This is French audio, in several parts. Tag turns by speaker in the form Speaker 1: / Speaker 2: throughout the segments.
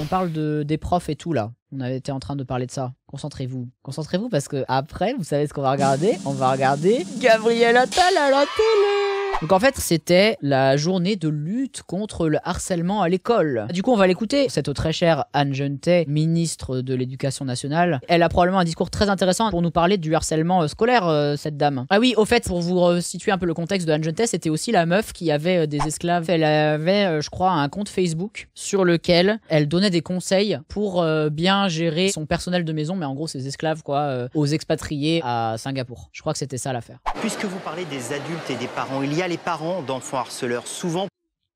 Speaker 1: on parle des profs et tout là. On avait été en train de parler de ça. Concentrez-vous. Concentrez-vous parce que après, vous savez ce qu'on va regarder? On va regarder Gabriel Attal à la télé. Donc en fait, c'était la journée de lutte contre le harcèlement à l'école. Du coup, on va l'écouter. Cette très chère Anne Genetet, ministre de l'Éducation nationale, elle a probablement un discours très intéressant pour nous parler du harcèlement scolaire, cette dame. Ah oui, au fait, pour vous situer un peu le contexte de Anne Genetet, c'était aussi la meuf qui avait des esclaves. Elle avait, je crois, un compte Facebook sur lequel elle donnait des conseils pour bien gérer son personnel de maison, mais en gros ses esclaves, quoi, aux expatriés à Singapour. Je crois que c'était ça l'affaire.
Speaker 2: Puisque vous parlez des adultes et des parents, il y a les parents d'enfants harceleurs, souvent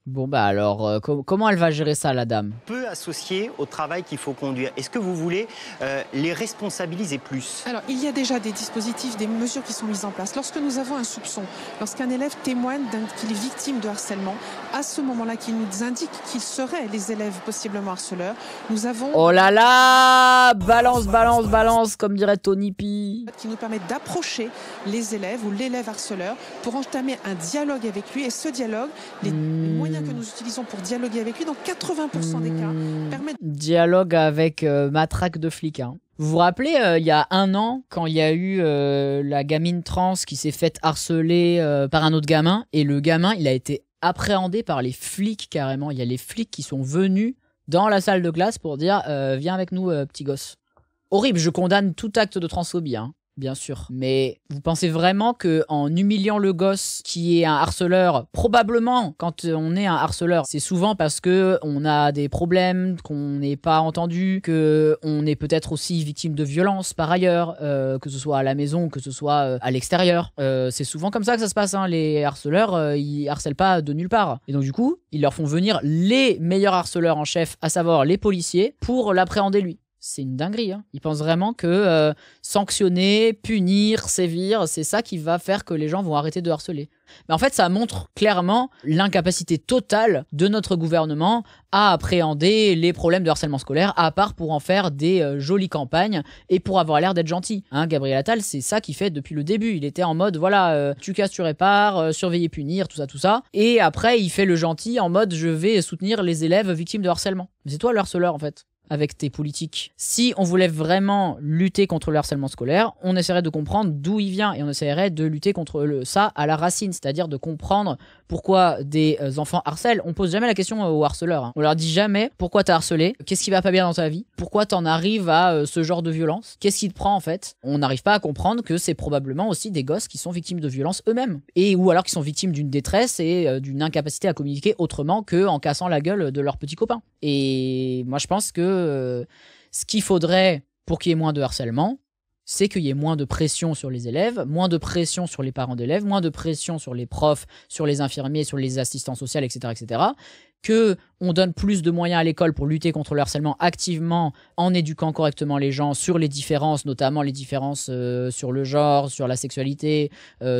Speaker 1: Bon bah alors, comment elle va gérer ça, la dame?
Speaker 2: peu associés au travail qu'il faut conduire. Est-ce que vous voulez les responsabiliser plus?
Speaker 3: Alors, il y a déjà des dispositifs, des mesures qui sont mises en place. Lorsque nous avons un soupçon, lorsqu'un élève témoigne qu'il est victime de harcèlement, à ce moment-là, qu'il nous indique qu'ils seraient les élèves possiblement harceleurs, nous avons...
Speaker 1: Oh là là! Balance, balance, balance, comme dirait Tony P.
Speaker 3: Qui nous permet d'approcher les élèves ou l'élève harceleur pour entamer un dialogue avec lui. Et ce dialogue, les moyens que nous utilisons pour dialoguer avec lui, dans 80% des cas, permettent...
Speaker 1: Dialogue avec matraque de flic, hein. Vous vous rappelez, il y a 1 an, quand il y a eu la gamine trans qui s'est faite harceler par un autre gamin, et le gamin, il a été appréhendé par les flics carrément. Il y a les flics qui sont venus dans la salle de classe pour dire viens avec nous, petit gosse. Horrible, je condamne tout acte de transphobie, hein. Bien sûr. Mais vous pensez vraiment que en humiliant le gosse qui est un harceleur, probablement quand on est un harceleur, c'est souvent parce que on a des problèmes, qu'on n'est pas entendu, que on est peut-être aussi victime de violences par ailleurs, que ce soit à la maison ou que ce soit à l'extérieur. C'est souvent comme ça que ça se passe, hein. Les harceleurs, ils harcèlent pas de nulle part. Et donc du coup, ils leur font venir les meilleurs harceleurs en chef, à savoir les policiers, pour l'appréhender lui. C'est une dinguerie, hein. Ils pensent vraiment que sanctionner, punir, sévir, c'est ça qui va faire que les gens vont arrêter de harceler. Mais en fait, ça montre clairement l'incapacité totale de notre gouvernement à appréhender les problèmes de harcèlement scolaire, à part pour en faire des jolies campagnes et pour avoir l'air d'être gentil. Hein, Gabriel Attal, c'est ça qu'il fait depuis le début. Il était en mode, voilà, tu casses, tu répares, surveiller, punir, tout ça, tout ça. Et après, il fait le gentil en mode, je vais soutenir les élèves victimes de harcèlement. Mais c'est toi le harceleur, en fait, avec tes politiques. Si on voulait vraiment lutter contre le harcèlement scolaire, on essaierait de comprendre d'où il vient et on essaierait de lutter contre ça à la racine, c'est-à-dire de comprendre pourquoi des enfants harcèlent. On pose jamais la question aux harceleurs, hein. On leur dit jamais pourquoi t'as harcelé, qu'est-ce qui va pas bien dans ta vie, pourquoi t'en arrives à ce genre de violence, qu'est-ce qui te prend en fait. On n'arrive pas à comprendre que c'est probablement aussi des gosses qui sont victimes de violence eux-mêmes, et ou alors qui sont victimes d'une détresse et d'une incapacité à communiquer autrement qu'en cassant la gueule de leurs petits copains. Et moi je pense que ce qu'il faudrait pour qu'il y ait moins de harcèlement, c'est qu'il y ait moins de pression sur les élèves, moins de pression sur les parents d'élèves, moins de pression sur les profs, sur les infirmiers, sur les assistants sociaux, etc., etc. Qu'on donne plus de moyens à l'école pour lutter contre le harcèlement activement en éduquant correctement les gens sur les différences, notamment les différences sur le genre, sur la sexualité,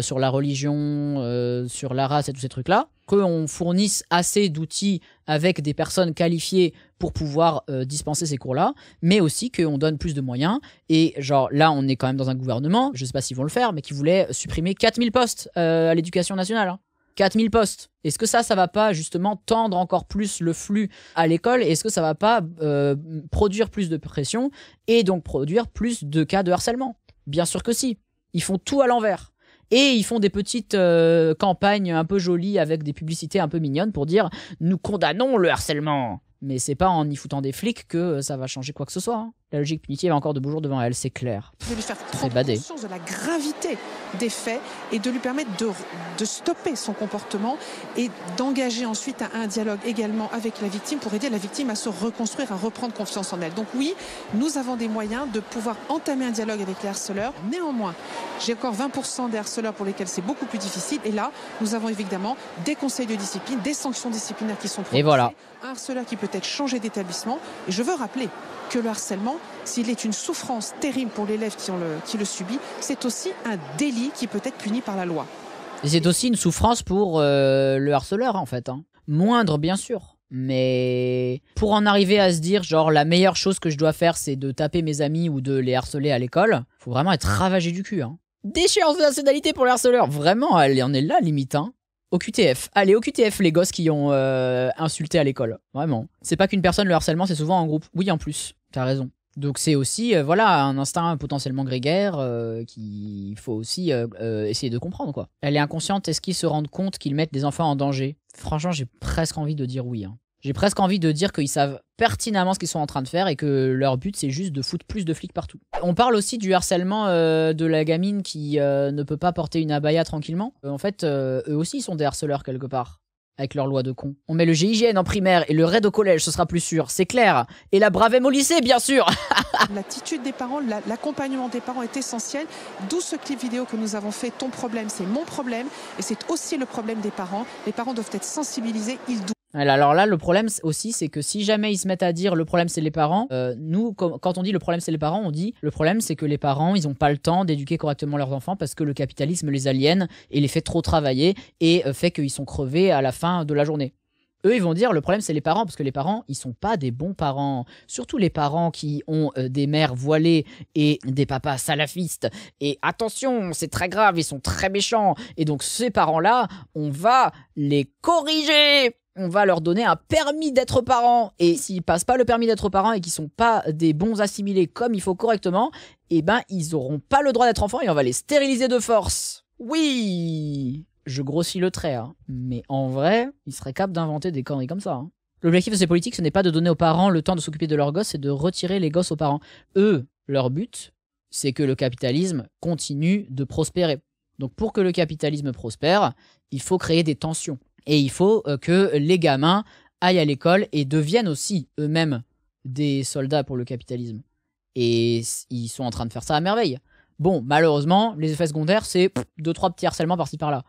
Speaker 1: sur la religion, sur la race et tous ces trucs-là. Qu'on fournisse assez d'outils avec des personnes qualifiées pour pouvoir dispenser ces cours-là, mais aussi qu'on donne plus de moyens. Et genre là, on est quand même dans un gouvernement, je sais pas s'ils vont le faire, mais qui voulait supprimer 4000 postes à l'éducation nationale, hein. 4000 postes. Est-ce que ça va pas justement tendre encore plus le flux à l'école? Est-ce que ça va pas produire plus de pression et donc produire plus de cas de harcèlement? Bien sûr que si. Ils font tout à l'envers. Et ils font des petites campagnes un peu jolies avec des publicités un peu mignonnes pour dire « Nous condamnons le harcèlement !» Mais c'est pas en y foutant des flics que ça va changer quoi que ce soit, hein. La logique punitive a encore de beaux jours devant elle, c'est clair.
Speaker 3: De lui faire prendre conscience de la gravité des faits et de lui permettre de stopper son comportement et d'engager ensuite un dialogue également avec la victime pour aider la victime à se reconstruire, à reprendre confiance en elle. Donc oui, nous avons des moyens de pouvoir entamer un dialogue avec les harceleurs. Néanmoins, j'ai encore 20% des harceleurs pour lesquels c'est beaucoup plus difficile. Et là, nous avons évidemment des conseils de discipline, des sanctions disciplinaires qui sont proposées.
Speaker 1: Et voilà.
Speaker 3: Un harceleur qui peut être changé d'établissement. Et je veux rappeler que le harcèlement, s'il est une souffrance terrible pour l'élève qui le subit, c'est aussi un délit qui peut être puni par la loi.
Speaker 1: Et c'est aussi une souffrance pour le harceleur, en fait, hein. Moindre, bien sûr. Mais pour en arriver à se dire, genre, la meilleure chose que je dois faire, c'est de taper mes amis ou de les harceler à l'école, faut vraiment être ravagé du cul, hein. Déchéance de nationalité pour le harceleur. Vraiment, elle en est là, limite, hein. Au QTF. Allez, au QTF, les gosses qui ont insulté à l'école. Vraiment. C'est pas qu'une personne, le harcèlement, c'est souvent en groupe. Oui, en plus. T'as raison. Donc c'est aussi voilà, un instinct potentiellement grégaire qu'il faut aussi essayer de comprendre, quoi. Elle est inconsciente. Est-ce qu'ils se rendent compte qu'ils mettent des enfants en danger? Franchement, j'ai presque envie de dire oui. Hein. J'ai presque envie de dire qu'ils savent pertinemment ce qu'ils sont en train de faire et que leur but, c'est juste de foutre plus de flics partout. On parle aussi du harcèlement de la gamine qui ne peut pas porter une abaya tranquillement. En fait, eux aussi, ils sont des harceleurs quelque part. Avec leur loi de con. On met le GIGN en primaire et le RAID au collège, ce sera plus sûr, c'est clair. Et la Bravem au lycée, bien sûr.
Speaker 3: L'attitude des parents, l'accompagnement des parents est essentiel. D'où ce clip vidéo que nous avons fait. Ton problème, c'est mon problème. Et c'est aussi le problème des parents. Les parents doivent être sensibilisés. Ils doivent.
Speaker 1: Alors là, le problème aussi, c'est que si jamais ils se mettent à dire le problème c'est les parents, nous, quand on dit le problème c'est les parents, on dit le problème c'est que les parents, ils n'ont pas le temps d'éduquer correctement leurs enfants parce que le capitalisme les aliène et les fait trop travailler et fait qu'ils sont crevés à la fin de la journée. Eux, ils vont dire le problème c'est les parents parce que les parents, ils sont pas des bons parents. Surtout les parents qui ont des mères voilées et des papas salafistes. Et attention, c'est très grave, ils sont très méchants. Et donc ces parents-là, on va les corriger. On va leur donner un permis d'être parents. Et s'ils passent pas le permis d'être parents et qu'ils sont pas des bons assimilés comme il faut correctement, eh ben ils auront pas le droit d'être enfants et on va les stériliser de force. Oui, je grossis le trait, hein. Mais en vrai, ils seraient capables d'inventer des conneries comme ça. Hein. L'objectif de ces politiques, ce n'est pas de donner aux parents le temps de s'occuper de leurs gosses, c'est de retirer les gosses aux parents. Eux, leur but, c'est que le capitalisme continue de prospérer. Donc pour que le capitalisme prospère, il faut créer des tensions. Et il faut que les gamins aillent à l'école et deviennent aussi eux-mêmes des soldats pour le capitalisme. Et ils sont en train de faire ça à merveille. Bon, malheureusement, les effets secondaires, c'est 2-3 petits harcèlements par-ci par-là.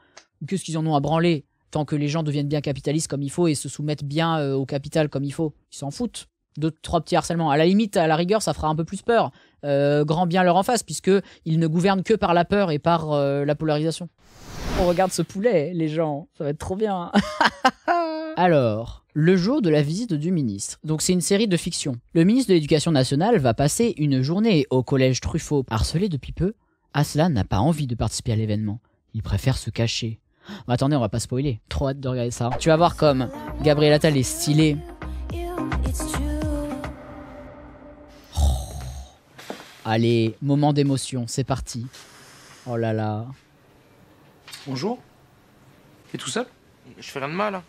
Speaker 1: Qu'est-ce qu'ils en ont à branler tant que les gens deviennent bien capitalistes comme il faut et se soumettent bien au capital comme il faut? Ils s'en foutent. 2-3 petits harcèlements. À la limite, à la rigueur, ça fera un peu plus peur. Grand bien leur en face, puisqu'ils ne gouvernent que par la peur et par la polarisation. On regarde ce poulet, les gens. Ça va être trop bien. Alors, le jour de la visite du ministre. Donc c'est une série de fiction. Le ministre de l'Éducation nationale va passer une journée au collège Truffaut. Harcelé depuis peu, Aslan n'a pas envie de participer à l'événement. Il préfère se cacher. Bon, attendez, on va pas spoiler. Trop hâte de regarder ça. Tu vas voir comme Gabriel Attal est stylé. Oh. Allez, moment d'émotion, c'est parti. Oh là là.
Speaker 4: Bonjour. T'es tout seul?
Speaker 5: Je fais rien de mal. Hein.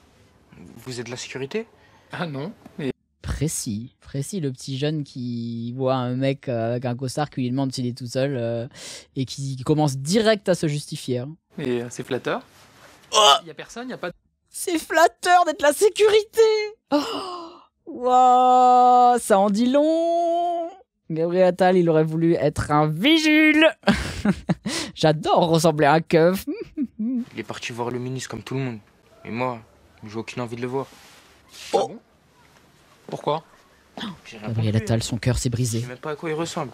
Speaker 5: Vous êtes de la sécurité?
Speaker 4: Ah non, mais...
Speaker 1: Précis, le petit jeune qui voit un mec avec un costard qui lui demande s'il est tout seul et qui commence direct à se justifier. Hein.
Speaker 4: Mais c'est flatteur. Y a personne, y a pas...
Speaker 1: C'est flatteur d'être la sécurité. Oh, wow, ça en dit long. Gabriel Attal, il aurait voulu être un vigile. J'adore ressembler à un keuf.
Speaker 5: Il est parti voir le ministre comme tout le monde. Et moi, j'ai aucune envie de le voir.
Speaker 4: Oh. Ah bon? Pourquoi?
Speaker 1: Gabriel Attal, son cœur s'est brisé.
Speaker 5: Je sais même pas à quoi il ressemble.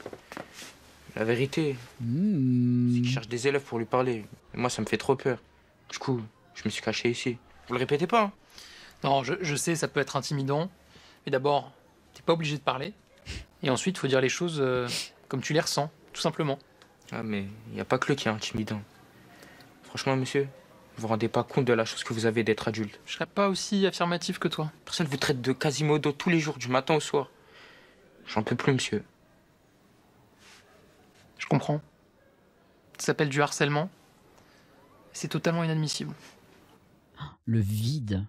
Speaker 5: La vérité, c'est qu'il cherche des élèves pour lui parler. Et moi, ça me fait trop peur. Du coup, je me suis caché ici. Vous le répétez pas, hein?
Speaker 4: Non, je sais, ça peut être intimidant. Mais d'abord, t'es pas obligé de parler. Et ensuite, faut dire les choses comme tu les ressens, tout simplement.
Speaker 5: Ah, mais il n'y a pas que le qui est intimidant. Franchement, monsieur, vous vous rendez pas compte de la chose que vous avez d'être adulte.
Speaker 4: Je serais pas aussi affirmatif que toi.
Speaker 5: Personne vous traite de Quasimodo tous les jours, du matin au soir. J'en peux plus, monsieur.
Speaker 4: Je comprends. Ça s'appelle du harcèlement. C'est totalement inadmissible.
Speaker 1: Le vide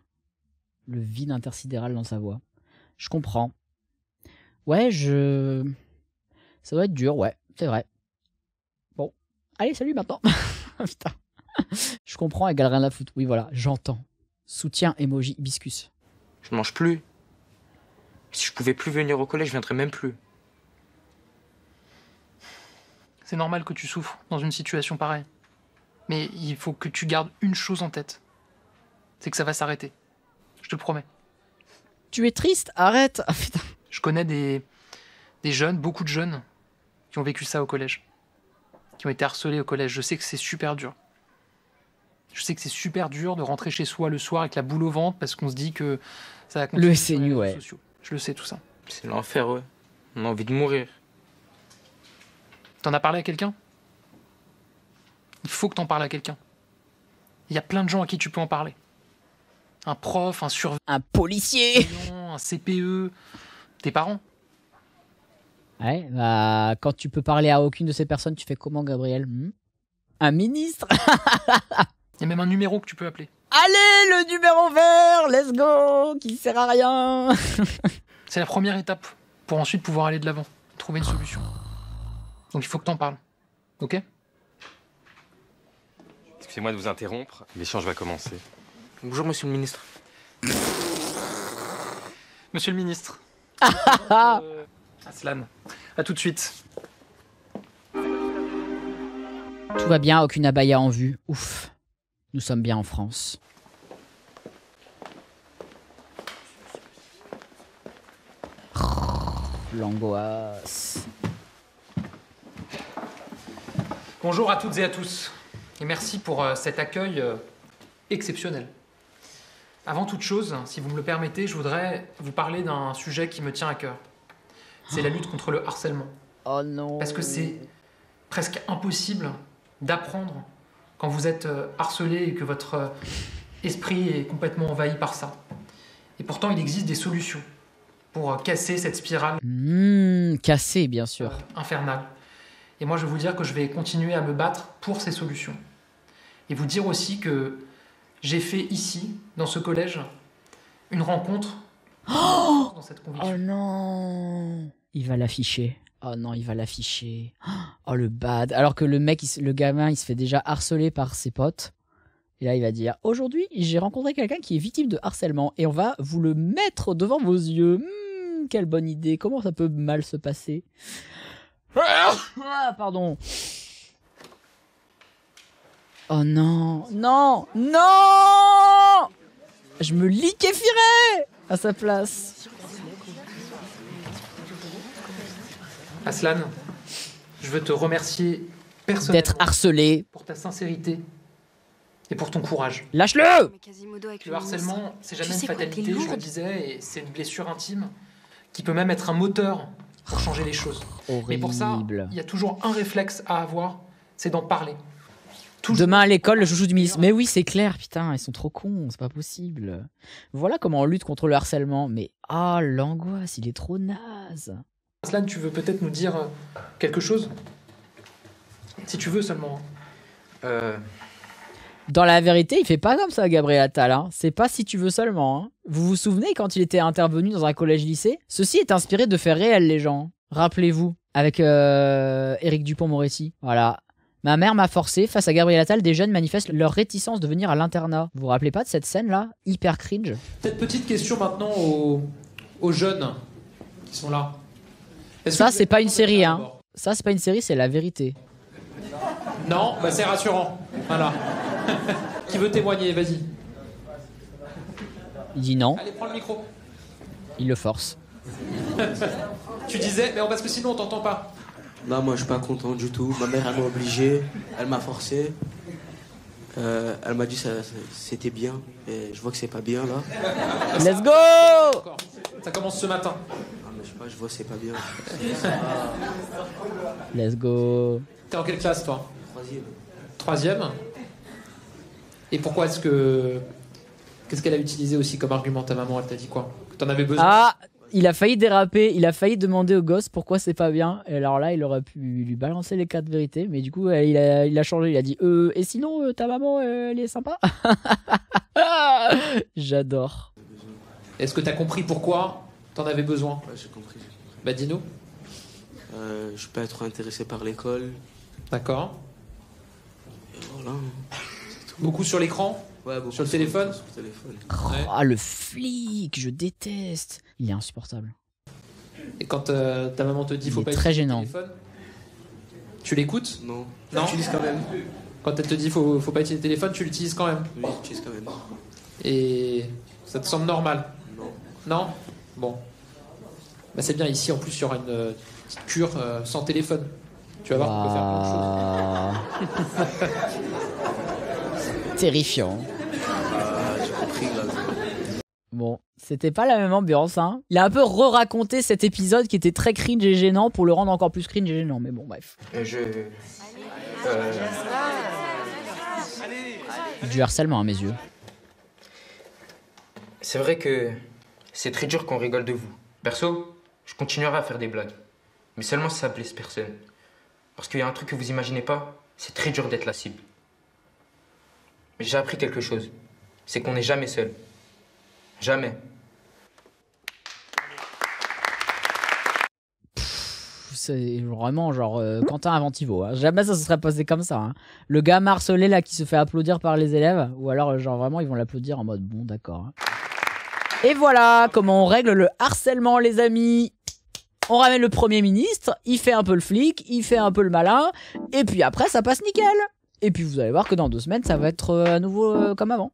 Speaker 1: intersidéral dans sa voix. Je comprends. Ouais, ça doit être dur, ouais, c'est vrai. Bon, allez, salut maintenant. Putain. Je comprends, égale rien à foutre. Oui, voilà, j'entends. Soutien, emoji, hibiscus.
Speaker 5: Je ne mange plus. Si je pouvais plus venir au collège, je viendrais même plus.
Speaker 4: C'est normal que tu souffres dans une situation pareille. Mais il faut que tu gardes une chose en tête. C'est que ça va s'arrêter. Je te le promets.
Speaker 1: Tu es triste? Arrête. Ah, putain.
Speaker 4: Je connais des jeunes, beaucoup de jeunes, qui ont vécu ça au collège. Qui ont été harcelés au collège. Je sais que c'est super dur. Je sais que c'est super dur de rentrer chez soi le soir avec la boule au ventre parce qu'on se dit que ça va continuer.
Speaker 1: Le SNU, ouais.
Speaker 4: Sociaux. Je le sais, tout ça.
Speaker 5: C'est l'enfer, ouais. On a envie de mourir.
Speaker 4: T'en as parlé à quelqu'un? Il faut que t'en parles à quelqu'un. Il y a plein de gens à qui tu peux en parler. Un prof, un surveillant,
Speaker 1: Un policier.
Speaker 4: un CPE, tes parents.
Speaker 1: Ouais, bah, quand tu peux parler à aucune de ces personnes, tu fais comment, Gabriel? Un ministre?
Speaker 4: Il y a même un numéro que tu peux appeler.
Speaker 1: Allez, le numéro vert, let's go, qui sert à rien.
Speaker 4: C'est la première étape pour ensuite pouvoir aller de l'avant, trouver une solution. Donc il faut que t'en parles. Ok?
Speaker 6: Excusez-moi de vous interrompre, l'échange va commencer.
Speaker 5: Bonjour, monsieur le ministre.
Speaker 4: Monsieur le ministre. Aslan, à tout de suite.
Speaker 1: Tout va bien, aucune abaya en vue. Ouf, nous sommes bien en France. L'angoisse.
Speaker 4: Bonjour à toutes et à tous. Et merci pour cet accueil exceptionnel. Avant toute chose, si vous me le permettez, je voudrais vous parler d'un sujet qui me tient à cœur. C'est la lutte contre le harcèlement.
Speaker 1: Oh non.
Speaker 4: Parce que c'est presque impossible d'apprendre quand vous êtes harcelé et que votre esprit est complètement envahi par ça. Et pourtant, il existe des solutions pour casser cette spirale
Speaker 1: Cassé, bien sûr.
Speaker 4: infernale. Et moi, je vais vous dire que je vais continuer à me battre pour ces solutions. Et vous dire aussi que j'ai fait ici, dans ce collège, une rencontre dans cette conviction.
Speaker 1: Oh non. Il va l'afficher. Oh non, il va l'afficher. Oh le bad. Alors que le mec, le gamin, il se fait déjà harceler par ses potes. Et là, il va dire, aujourd'hui, j'ai rencontré quelqu'un qui est victime de harcèlement. Et on va vous le mettre devant vos yeux. Quelle bonne idée. Comment ça peut mal se passer? Ah, pardon. Oh non. Non. Non. Je me liquéfierais à sa place.
Speaker 4: Aslan, je veux te remercier personnellement
Speaker 1: D'être harcelé.
Speaker 4: pour ta sincérité et pour ton courage.
Speaker 1: Lâche-le.
Speaker 4: Le harcèlement, c'est jamais une fatalité, je le disais, et c'est une blessure intime qui peut même être un moteur pour changer les choses.
Speaker 1: Horrible.
Speaker 4: Mais pour ça, il y a toujours un réflexe à avoir, c'est d'en parler. Toujours.
Speaker 1: Demain à l'école, le chouchou du ministre. Mais oui, c'est clair, putain, ils sont trop cons, c'est pas possible. Voilà comment on lutte contre le harcèlement. Mais ah, l'angoisse, il est trop naze.
Speaker 4: Aslan, tu veux peut-être nous dire quelque chose? Si tu veux seulement.
Speaker 1: Dans la vérité, il fait pas comme ça, Gabriel Attal. Hein. C'est pas si tu veux seulement. Hein. Vous vous souvenez quand il était intervenu dans un collège-lycée? Ceci est inspiré de faits réels, les gens. Rappelez-vous, avec Éric Dupond-Moretti. Voilà. Ma mère m'a forcé, face à Gabriel Attal, des jeunes manifestent leur réticence de venir à l'internat. Vous vous rappelez pas de cette scène-là? Hyper cringe.
Speaker 4: Peut-être petite question maintenant aux jeunes qui sont là.
Speaker 1: Ça, c'est pas une série, hein. Ça, c'est pas une série, c'est la vérité.
Speaker 4: Non, bah c'est rassurant. Voilà. Qui veut témoigner? Vas-y.
Speaker 1: Il dit non.
Speaker 4: Allez, prends le micro.
Speaker 1: Il le force.
Speaker 4: Tu disais, mais parce que sinon on t'entend pas.
Speaker 7: Non, moi je suis pas content du tout. Ma mère elle m'a obligé, elle m'a forcé. Elle m'a dit que c'était bien. Et je vois que c'est pas bien là.
Speaker 1: Let's go!
Speaker 4: Encore. Ça commence ce matin.
Speaker 7: Non, mais je sais pas, je vois que c'est pas bien.
Speaker 1: Let's go.
Speaker 4: T'es en quelle classe toi?
Speaker 7: Troisième.
Speaker 4: 3e. Et pourquoi est-ce que... Qu'est-ce qu'elle a utilisé aussi comme argument ta maman? Elle t'a dit quoi? Que t'en avais besoin?
Speaker 1: Ah, il a failli déraper, il a failli demander au gosse pourquoi c'est pas bien. Et alors là, il aurait pu lui balancer les 4 vérités, mais du coup, il a changé. Il a dit et sinon, ta maman, elle est sympa. J'adore.
Speaker 4: Est-ce que t'as compris pourquoi t'en avais besoin?
Speaker 7: Ouais, j'ai compris.
Speaker 4: Bah dis-nous.
Speaker 7: Je peux être intéressé par l'école.
Speaker 4: D'accord.
Speaker 7: Et voilà.
Speaker 4: Beaucoup sur l'écran?
Speaker 7: Ouais, beaucoup
Speaker 4: sur le téléphone?
Speaker 7: Sur le téléphone.
Speaker 4: Ouais.
Speaker 1: Ah, le flic, je déteste. Il est insupportable.
Speaker 4: Et quand ta maman te dit
Speaker 1: Il
Speaker 4: faut
Speaker 1: est
Speaker 4: pas
Speaker 1: très
Speaker 4: utiliser
Speaker 1: gênant.
Speaker 4: le téléphone, tu l'écoutes?
Speaker 7: Non.
Speaker 4: Non.
Speaker 7: J'utilise quand même.
Speaker 4: Quand elle te dit faut pas utiliser le téléphone, tu l'utilises quand même?
Speaker 7: Oui, j'utilise quand même.
Speaker 4: Et ça te semble normal?
Speaker 7: Non.
Speaker 4: Non? Bon. Bah c'est bien, ici en plus il y aura une petite cure sans téléphone. Tu vas voir qu'on peut faire plein de choses.
Speaker 1: Terrifiant.
Speaker 7: J'ai compris là.
Speaker 1: Bon, c'était pas la même ambiance, hein. Il a un peu re-raconté cet épisode qui était très cringe et gênant pour le rendre encore plus cringe et gênant, mais bon, bref. Du harcèlement à mes yeux.
Speaker 5: C'est vrai que c'est très dur qu'on rigole de vous. Perso, je continuerai à faire des blagues. Mais seulement si ça blesse personne. Parce qu'il y a un truc que vous imaginez pas, c'est très dur d'être la cible. Mais j'ai appris quelque chose. C'est qu'on n'est jamais seul. Jamais.
Speaker 1: C'est vraiment genre Quentin Inventivo. Hein. Jamais ça se serait passé comme ça. Hein. Le gars marcelé là qui se fait applaudir par les élèves. Ou alors genre vraiment ils vont l'applaudir en mode bon d'accord. Hein. Et voilà comment on règle le harcèlement les amis. On ramène le Premier ministre, il fait un peu le flic, il fait un peu le malin. Et puis après ça passe nickel. Et puis vous allez voir que dans 2 semaines ça va être à nouveau comme avant.